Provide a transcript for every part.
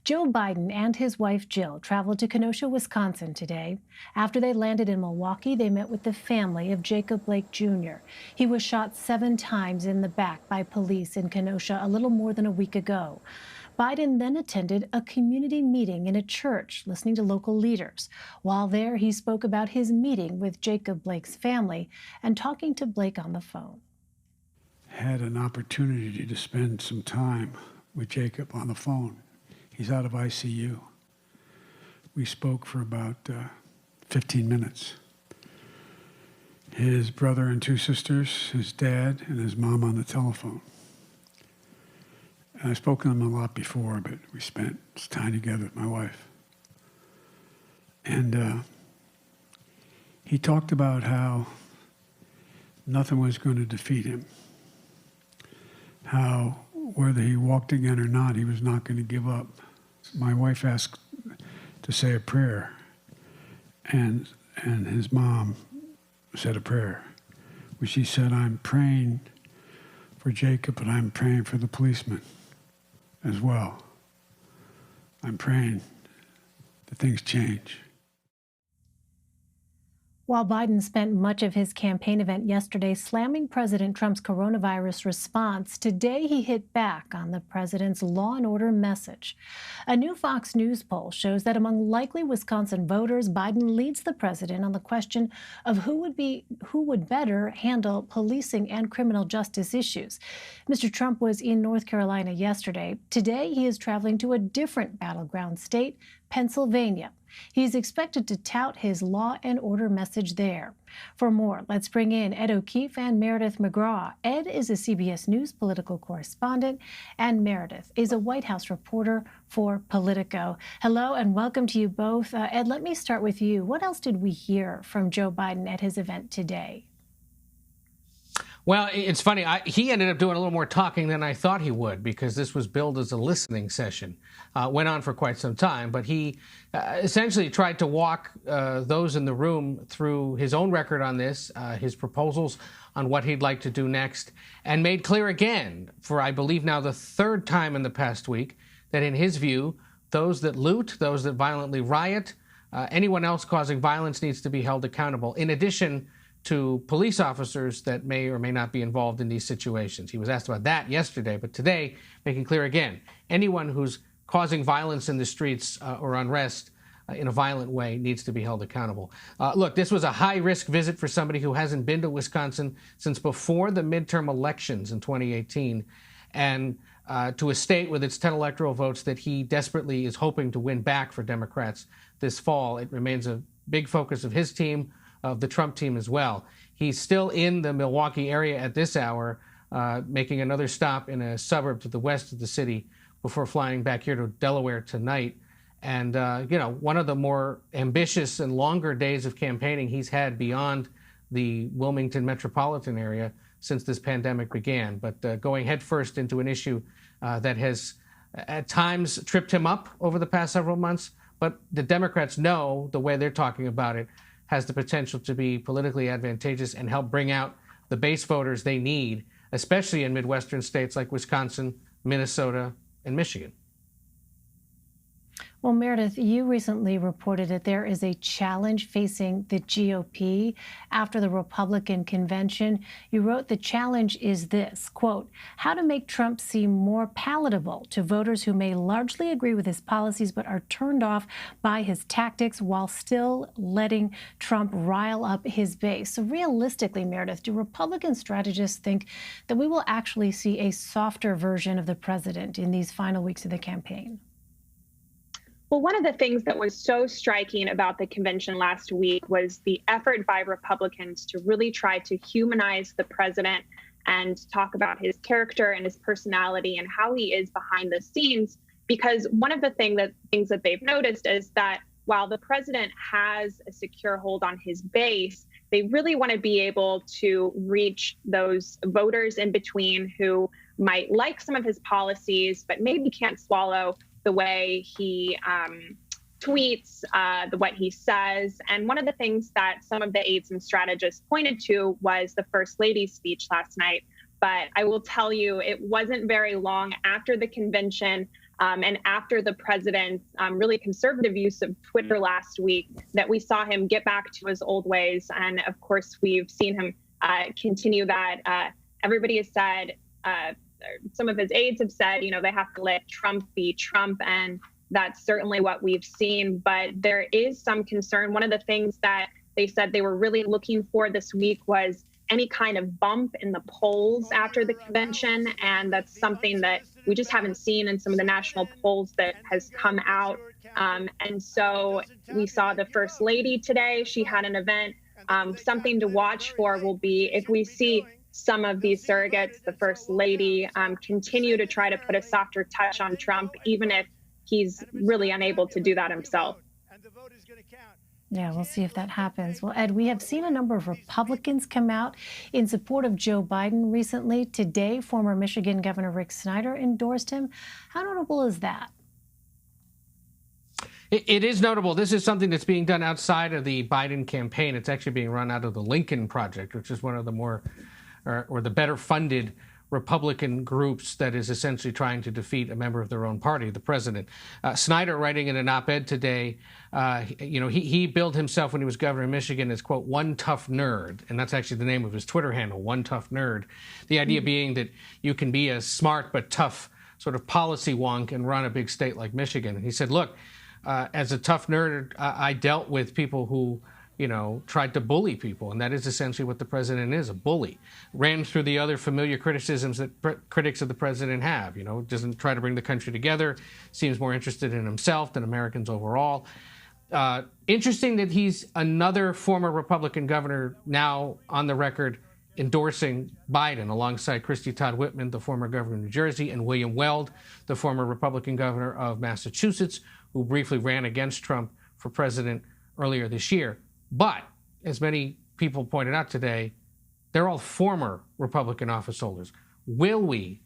Joe Biden and his wife Jill traveled to Kenosha, Wisconsin today. After they landed in Milwaukee, they met with the family of Jacob Blake Jr. He was shot 7 times in the back by police in Kenosha a little more than a week ago. Biden then attended a community meeting in a church, listening to local leaders. While there, he spoke about his meeting with Jacob Blake's family and talking to Blake on the phone. Had an opportunity to spend some time with Jacob on the phone. He's out of ICU. We spoke for about 15 minutes. His brother and 2 sisters, his dad, and his mom on the telephone. And I've spoken to him a lot before, but we spent time together with my wife. And he talked about how nothing was going to defeat him. How, whether he walked again or not, he was not going to give up. My wife asked to say a prayer, and his mom said a prayer, which she said, "I'm praying for Jacob, but I'm praying for the policeman as well. I'm praying that things change." While Biden spent much of his campaign event yesterday slamming President Trump's coronavirus response, today he hit back on the president's law and order message. A new Fox News poll shows that among likely Wisconsin voters, Biden leads the president on the question of who would better handle policing and criminal justice issues. Mr. Trump was in North Carolina yesterday. Today, he is traveling to a different battleground state, Pennsylvania. He's expected to tout his law and order message there. For more, let's bring in Ed O'Keefe and Meredith McGraw. Ed is a CBS News political correspondent, and Meredith is a White House reporter for Politico. Hello and welcome to you both. Ed, let me start with you. What else did we hear from Joe Biden at his event today? Well, it's funny. He ended up doing a little more talking than I thought he would, because this was billed as a listening session. Went on for quite some time, but he essentially tried to walk those in the room through his own record on this, his proposals on what he'd like to do next, and made clear again, for I believe now the 3rd time in the past week, that in his view, those that loot, those that violently riot, anyone else causing violence needs to be held accountable, in addition to police officers that may or may not be involved in these situations. He was asked about that yesterday, but today, making clear again, anyone who's causing violence in the streets or unrest in a violent way needs to be held accountable. Look, this was a high-risk visit for somebody who hasn't been to Wisconsin since before the midterm elections in 2018, and to a state with its 10 electoral votes that he desperately is hoping to win back for Democrats this fall. It remains a big focus of his team, of the Trump team as well. He's still in the Milwaukee area at this hour, making another stop in a suburb to the west of the city before flying back here to Delaware tonight. And, one of the more ambitious and longer days of campaigning he's had beyond the Wilmington metropolitan area since this pandemic began. But going headfirst into an issue that has at times tripped him up over the past several months, but the Democrats know the way they're talking about it has the potential to be politically advantageous and help bring out the base voters they need, especially in Midwestern states like Wisconsin, Minnesota, and Michigan. Well, Meredith, you recently reported that there is a challenge facing the GOP after the Republican convention. You wrote the challenge is this, quote, how to make Trump seem more palatable to voters who may largely agree with his policies but are turned off by his tactics while still letting Trump rile up his base. So realistically, Meredith, do Republican strategists think that we will actually see a softer version of the president in these final weeks of the campaign? Well, one of the things that was so striking about the convention last week was the effort by Republicans to really try to humanize the president and talk about his character and his personality and how he is behind the scenes. Because one of the things that they've noticed is that while the president has a secure hold on his base, they really want to be able to reach those voters in between who might like some of his policies, but maybe can't swallow the way he tweets, what he says. And one of the things that some of the aides and strategists pointed to was the First Lady's speech last night. But I will tell you, it wasn't very long after the convention And after the president's really conservative use of Twitter last week, that we saw him get back to his old ways. And of course, we've seen him continue that. Everybody has said, some of his aides have said, they have to let Trump be Trump. And that's certainly what we've seen. But there is some concern. One of the things that they said they were really looking for this week was any kind of bump in the polls after the convention. And that's something that we just haven't seen in some of the national polls that has come out. And so we saw the First Lady today. She had an event. Something to watch for will be if we see some of these surrogates, the First Lady, continue to try to put a softer touch on Trump, even if he's really unable to do that himself. Yeah, we'll see if that happens. Well, Ed, we have seen a number of Republicans come out in support of Joe Biden recently. Today, former Michigan Governor Rick Snyder endorsed him. How notable is that? It is notable. This is something that's being done outside of the Biden campaign. It's actually being run out of the Lincoln Project, which is one of the more or the better funded Republican groups that is essentially trying to defeat a member of their own party, the president. Snyder, writing in an op-ed today, he billed himself when he was governor of Michigan as, quote, one tough nerd. And that's actually the name of his Twitter handle, one tough nerd. The idea being that you can be a smart but tough sort of policy wonk and run a big state like Michigan. And he said, look, as a tough nerd, I dealt with people who tried to bully people. And that is essentially what the president is, a bully. Ran through the other familiar criticisms that critics of the president have. Doesn't try to bring the country together, seems more interested in himself than Americans overall. Interesting that he's another former Republican governor now on the record endorsing Biden alongside Christie Todd Whitman, the former governor of New Jersey, and William Weld, the former Republican governor of Massachusetts, who briefly ran against Trump for president earlier this year. But, as many people pointed out today, they're all former Republican office holders. Will we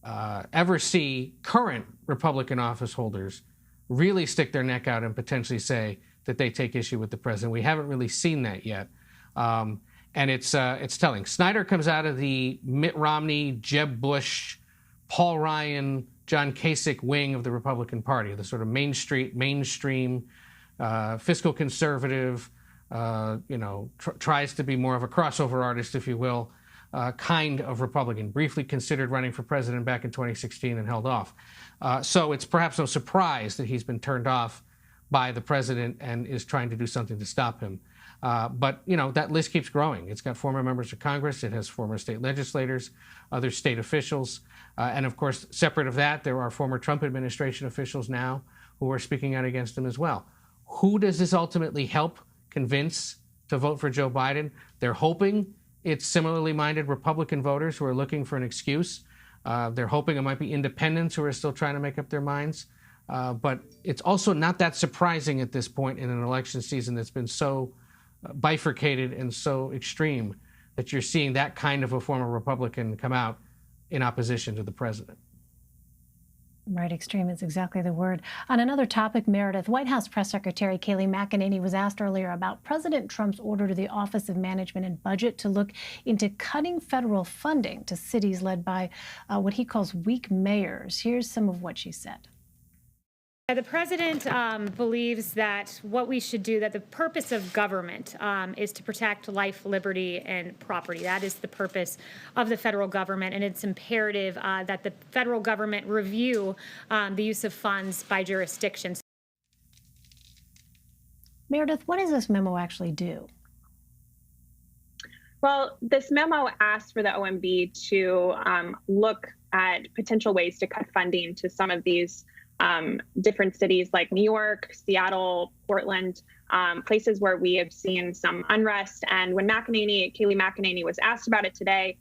ever see current Republican office holders really stick their neck out and potentially say that they take issue with the president? We haven't really seen that yet. And it's telling. Snyder comes out of the Mitt Romney, Jeb Bush, Paul Ryan, John Kasich wing of the Republican Party, the sort of mainstream, fiscal conservative, tries to be more of a crossover artist, if you will, kind of Republican. Briefly considered running for president back in 2016 and held off. So it's perhaps no surprise that he's been turned off by the president and is trying to do something to stop him. But that list keeps growing. It's got former members of Congress. It has former state legislators, other state officials. And of course, separate of that, there are former Trump administration officials now who are speaking out against him as well. Who does this ultimately help convince to vote for Joe Biden? They're hoping it's similarly minded Republican voters who are looking for an excuse. They're hoping it might be independents who are still trying to make up their minds. But it's also not that surprising at this point in an election season that's been so bifurcated and so extreme that you're seeing that kind of a former Republican come out in opposition to the president. Right, extreme is exactly the word. On another topic, Meredith, White House Press Secretary Kayleigh McEnany was asked earlier about President Trump's order to the Office of Management and Budget to look into cutting federal funding to cities led by what he calls weak mayors. Here's some of what she said. The president believes that what we should do, that the purpose of government is to protect life, liberty, and property. That is the purpose of the federal government, and it's imperative that the federal government review the use of funds by jurisdictions. Meredith, what does this memo actually do? Well, this memo asked for the OMB to look at potential ways to cut funding to some of these different cities like New York, Seattle, Portland, places where we have seen some unrest. And when Kayleigh McEnany was asked about it today,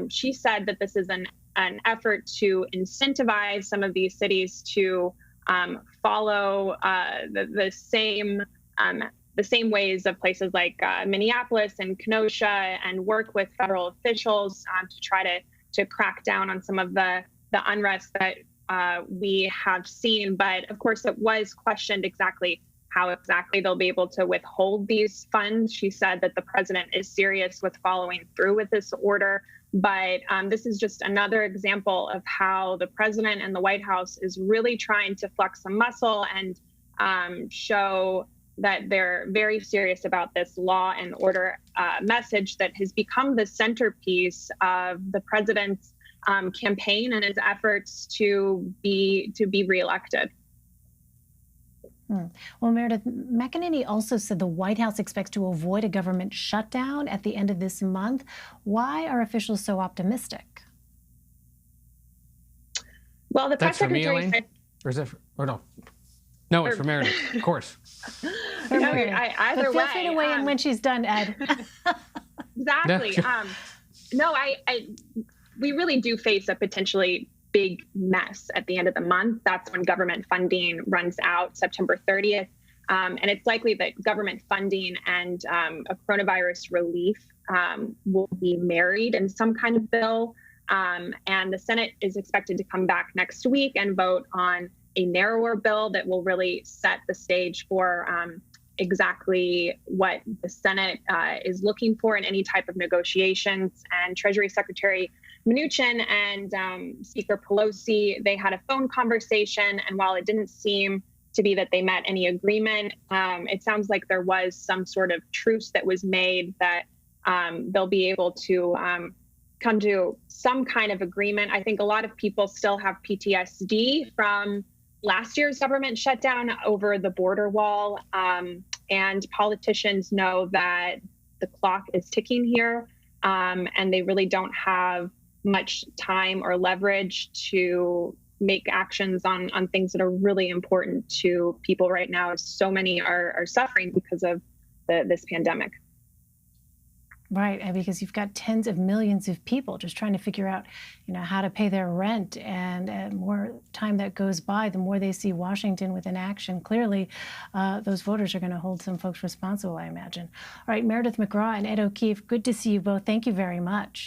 she said that this is an effort to incentivize some of these cities to follow the same ways of places like Minneapolis and Kenosha, and work with federal officials to try to crack down on some of the unrest that we have seen. But of course, it was questioned exactly how exactly they'll be able to withhold these funds. She said that the president is serious with following through with this order. But this is just another example of how the president and the White House is really trying to flex some muscle and show that they're very serious about this law and order message that has become the centerpiece of the president's campaign and his efforts to be reelected. Well, Meredith, McEnany also said the White House expects to avoid a government shutdown at the end of this month. Why are officials so optimistic? Well, the press secretary said, or is it for, or no? No, it's for Meredith, of course. No, either way. Feel free to weigh in when she's done, Ed. Exactly. No, we really do face a potentially big mess at the end of the month. That's when government funding runs out, September 30th. And it's likely that government funding and a coronavirus relief will be married in some kind of bill. And the Senate is expected to come back next week and vote on a narrower bill that will really set the stage for exactly what the Senate is looking for in any type of negotiations. And Treasury Secretary Mnuchin and Speaker Pelosi, they had a phone conversation. And while it didn't seem to be that they met any agreement, it sounds like there was some sort of truce that was made that they'll be able to come to some kind of agreement. I think a lot of people still have PTSD from last year's government shutdown over the border wall. And politicians know that the clock is ticking here, and they really don't have much time or leverage to make actions on things that are really important to people right now. So many are suffering because of this pandemic. Right, and because you've got tens of millions of people just trying to figure out, how to pay their rent, and more time that goes by, the more they see Washington with inaction. Clearly, those voters are going to hold some folks responsible, I imagine. All right, Meredith McGraw and Ed O'Keefe, good to see you both. Thank you very much.